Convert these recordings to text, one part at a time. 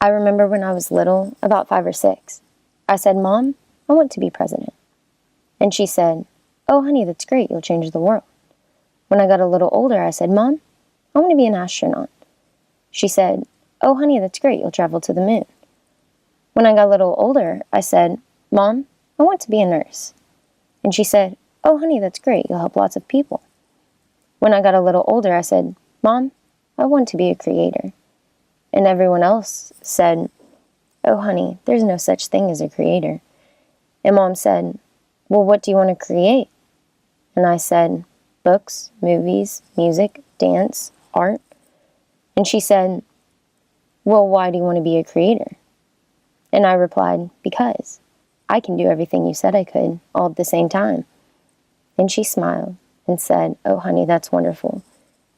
I remember when I was little, about 5 or 6, I said, "Mom, I want to be president." And she said, "Oh, honey, that's great. You'll change the world." When I got a little older, I said, "Mom, I want to be an astronaut." She said, "Oh, honey, that's great. You'll travel to the moon." When I got a little older, I said, "Mom, I want to be a nurse." And she said, "Oh, honey, that's great. You'll help lots of people." When I got a little older, I said, "Mom, I want to be a creator." And everyone else said, "Oh, honey, there's no such thing as a creator." And Mom said, "Well, what do you want to create?" And I said, "Books, movies, music, dance, art." And she said, "Well, why do you want to be a creator?" And I replied, "Because I can do everything you said I could, all at the same time." And she smiled and said, "Oh, honey, that's wonderful.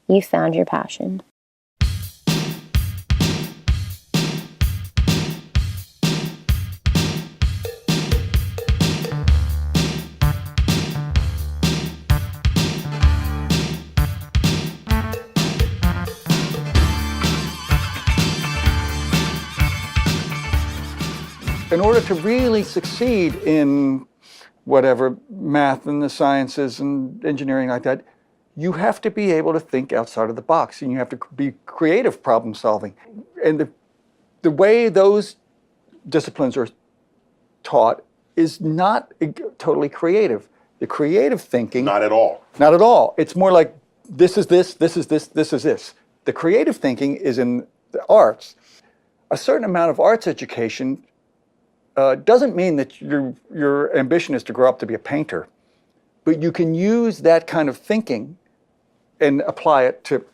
You found your passion." In order to really succeed in whatever, math and the sciences and engineering like that, you have to be able to think outside of the box, and you have to be creative problem solving. And the way those disciplines are taught is not totally creative. The creative thinking... Not at all. Not at all. It's more like, this is this, this is this, this is this. The creative thinking is in the arts. A certain amount of arts education doesn't mean that your ambition is to grow up to be a painter, but you can use that kind of thinking and apply it to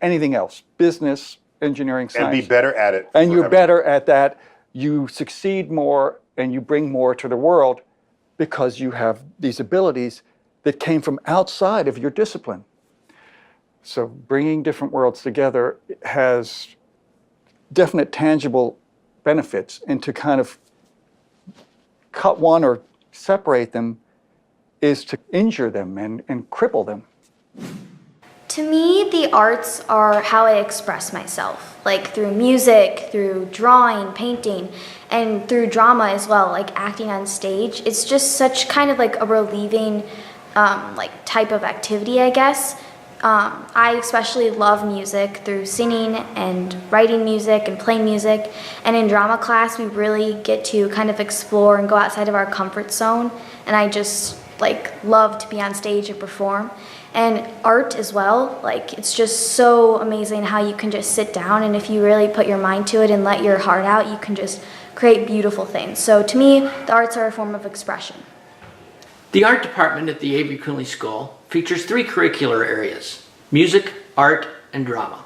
anything else, business, engineering, science. And be better at it. And you're better at that. You succeed more and you bring more to the world because you have these abilities that came from outside of your discipline. So bringing different worlds together has definite tangible benefits, and to kind of cut one or separate them is to injure them and cripple them. To me, the arts are how I express myself, like through music, through drawing, painting, and through drama as well, like acting on stage. It's just such kind of like a relieving type of activity, I guess. I especially love music through singing and writing music and playing music. And in drama class, we really get to kind of explore and go outside of our comfort zone. And I just love to be on stage and perform. And art as well, it's just so amazing how you can just sit down, and if you really put your mind to it and let your heart out, you can just create beautiful things. So to me, the arts are a form of expression. The art department at the Avery Cooley School features 3 curricular areas: music, art, and drama.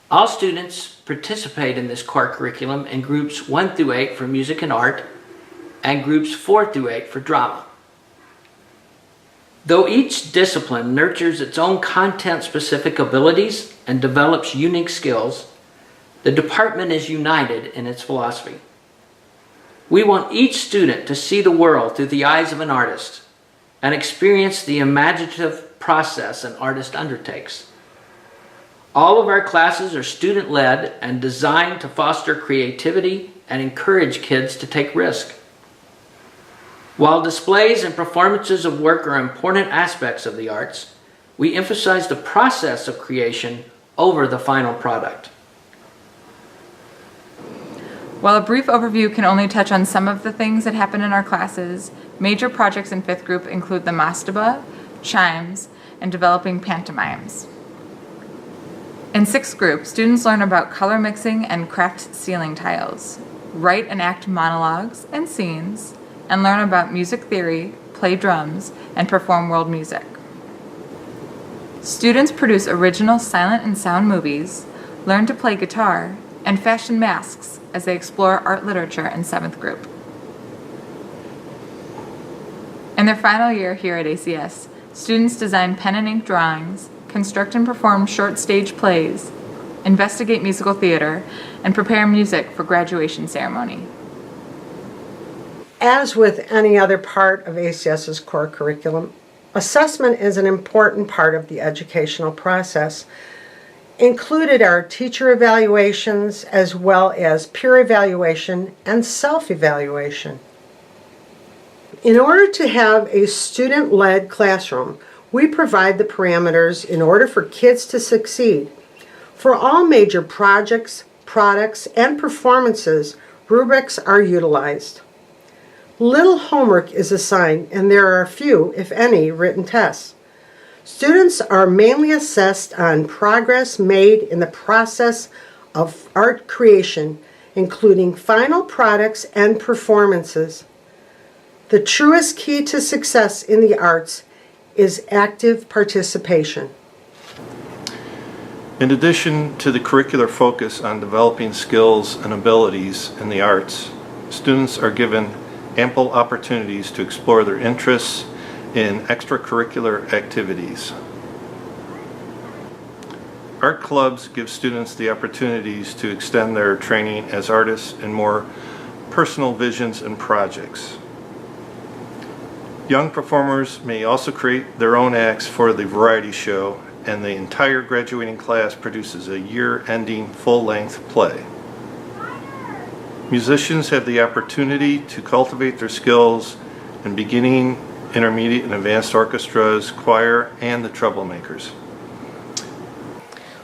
All students participate in this core curriculum in groups 1 through 8 for music and art, and groups 4 through 8 for drama. Though each discipline nurtures its own content-specific abilities and develops unique skills, the department is united in its philosophy. We want each student to see the world through the eyes of an artist and experience the imaginative process an artist undertakes. All of our classes are student-led and designed to foster creativity and encourage kids to take risk. While displays and performances of work are important aspects of the arts, we emphasize the process of creation over the final product. While a brief overview can only touch on some of the things that happen in our classes, major projects in 5th group include the mastaba, chimes, and developing pantomimes. In 6th group, students learn about color mixing and craft ceiling tiles, write and act monologues and scenes, and learn about music theory, play drums, and perform world music. Students produce original silent and sound movies, learn to play guitar, and fashion masks as they explore art literature in 7th group. In their final year here at ACS, students design pen and ink drawings, construct and perform short stage plays, investigate musical theater, and prepare music for graduation ceremony. As with any other part of ACS's core curriculum, assessment is an important part of the educational process. Included are teacher evaluations as well as peer evaluation and self-evaluation. In order to have a student-led classroom, we provide the parameters in order for kids to succeed. For all major projects, products, and performances, rubrics are utilized. Little homework is assigned, and there are few, if any, written tests. Students are mainly assessed on progress made in the process of art creation, including final products and performances. The truest key to success in the arts is active participation. In addition to the curricular focus on developing skills and abilities in the arts, students are given ample opportunities to explore their interests in extracurricular activities. Art clubs give students the opportunities to extend their training as artists in more personal visions and projects. Young performers may also create their own acts for the variety show, and the entire graduating class produces a year-ending full-length play. Musicians have the opportunity to cultivate their skills in beginning, intermediate, and advanced orchestras, choir, and the troublemakers.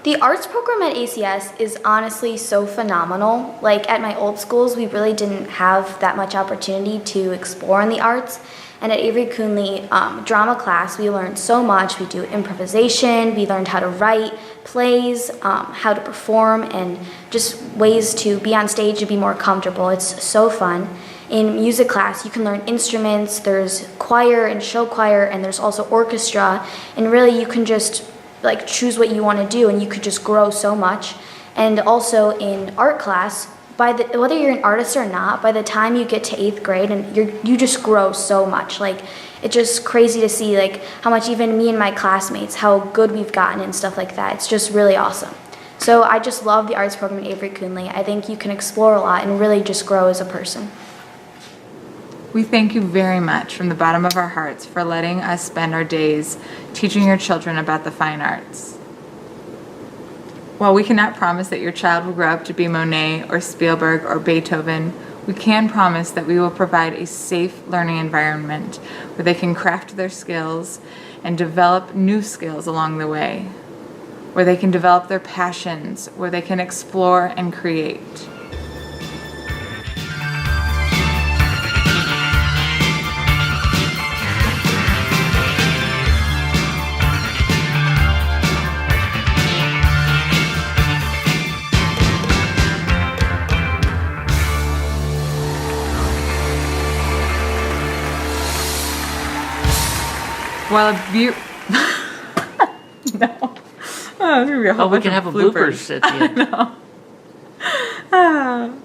The arts program at ACS is honestly so phenomenal. Like at my old schools, we really didn't have that much opportunity to explore in the arts. And at Avery Coonley drama class, we learned so much. We do improvisation, we learned how to write plays, how to perform, and just ways to be on stage and be more comfortable. It's so fun. In music class, you can learn instruments, there's choir and show choir, and there's also orchestra, and really you can just like choose what you want to do, and you could just grow so much. And also in art class, whether you're an artist or not, by the time you get to 8th grade, and you just grow so much. Like it's just crazy to see like how much even me and my classmates, how good we've gotten and stuff like that. It's just really awesome. So I just love the arts program at Avery Coonley. I think you can explore a lot and really just grow as a person. We thank you very much from the bottom of our hearts for letting us spend our days teaching your children about the fine arts. While we cannot promise that your child will grow up to be Monet or Spielberg or Beethoven, we can promise that we will provide a safe learning environment where they can craft their skills and develop new skills along the way, where they can develop their passions, where they can explore and create. While a no. Oh, there's gonna be a whole Oh, we bunch can of have a bloopers at the end. I know.